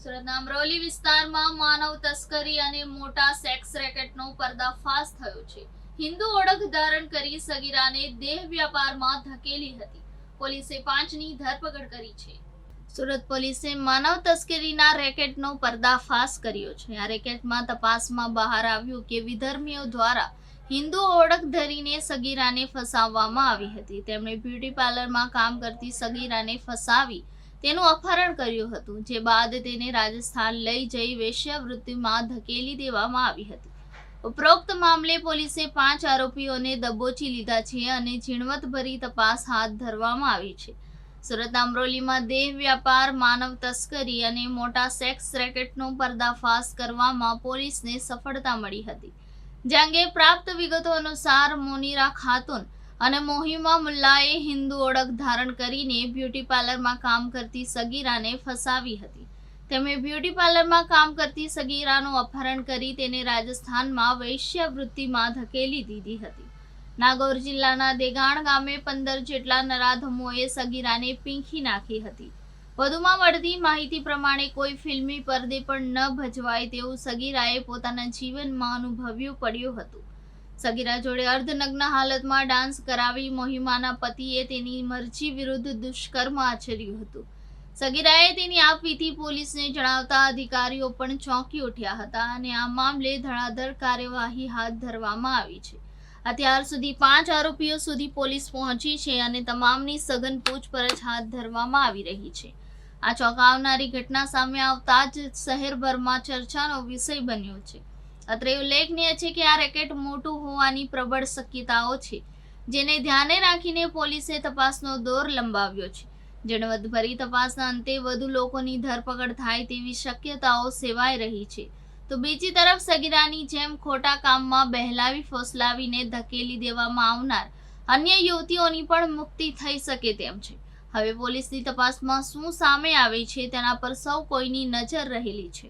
સુરતના અમરોલી વિસ્તારમાં માનવ તસ્કરી અને મોટા સેક્સ રેકેટનો પર્દાફાશ થયો છે. હિન્દુ ઓળખ ધારણ કરી સગીરાને દેહ વ્યાપારમાં ધકેલી હતી. પોલીસે 5ની ધરપકડ કરી છે. સુરત પોલીસે માનવ તસ્કરીના રેકેટનો પર્દાફાશ કર્યો છે. આ રેકેટમાં તપાસમાં બહાર આવ્યું કે વિધર્મીઓ દ્વારા હિન્દુ ઓળખ ધરીને સગીરાને ફસાવવામાં આવી હતી. તેમણે બ્યુટી પાર્લરમાં કામ કરતી સગીરાને ફસાવી તેનું અપહરણ કર્યું હતું, જે બાદ તેને રાજસ્થાન લઈ જઈ વેશ્યાવૃત્તિમાં ધકેલી દેવામાં આવી હતી. ઉપરોક્ત મામલે પોલીસે 5 આરોપીઓને દબોચી લીધા છે અને ઝીણવટભરી તપાસ હાથ ધરવામાં આવી છે. સુરતના અમરોલીમાં દેહ વ્યાપાર, માનવ તસ્કરી અને મોટા સેક્સ રેકેટનો પર્દાફાશ કરવામાં પોલીસને સફળતા મળી હતી. જે અંગે પ્રાપ્ત વિગતો અનુસાર મોનીરા ખાતુન અને મોહિમા મુલ્લાએ હિન્દુ ઓળખ ધારણ કરીને બ્યુટી પાર્લરમાં કામ કરતી સગીરાને ફસાવી હતી. તેમણે બ્યુટી પાર્લરમાં કામ કરતી સગીરાનું અપહરણ કરી તેને રાજસ્થાનમાં વેશ્યાવૃત્તિમાં ધકેલી દીધી હતી. નાગૌર જિલ્લાના દેગાણ ગામે 15 જેટલા નરાધમોએ સગીરાને પીંખી નાખી હતી. વધુમાં મળતી માહિતી પ્રમાણે કોઈ ફિલ્મી પડદે પણ ન ભજવાય તેવું સગીરાએ પોતાના જીવનમાં અનુભવ્યું પડ્યું હતું. સગીરા જોડે અર્ધનગ્ન હાલતમાં ડાન્સ કરાવી મોહિમાના પતિએ તેની મરજી વિરુદ્ધ દુષ્કર્મ આચર્યું હતું. સગીરાએ તેની આપવીતી પોલીસને જણાવતા અધિકારીઓ પણ ચોંકી ઉઠ્યા હતા અને આ મામલે ધડાધડ કાર્યવાહી હાથ ધરવામાં આવી છે. અત્યાર સુધી 5 આરોપીઓ સુધી પોલીસ પહોંચી છે અને તમામની સઘન પૂછપરછ હાથ ધરવામાં આવી રહી છે. આ ચોંકાવનારી ઘટના સામે આવતા જ શહેરભરમાં ચર્ચાનો વિષય બન્યો છે. અત્રે ઉલ્લેખનીય છે કે આ રેકેટ મોટું હોવાની પ્રબળ શક્યતાઓ છે, જેને ધ્યાને રાખીને પોલીસે તપાસનો દોર લંબાવ્યો છે. ઝીણવટભરી તપાસના અંતે વધુ લોકોની ધરપકડ થાય તેવી શક્યતાઓ સેવાઈ રહી છે. તો બીજી તરફ સગીરાની જેમ ખોટા કામમાં બહેલાવી ફોસલાવીને ધકેલી દેવામાં આવનાર અન્ય યુવતીઓની પણ મુક્તિ થઈ શકે તેમ છે. હવે પોલીસની તપાસમાં શું સામે આવે છે તેના પર સૌ કોઈની નજર રહેલી છે.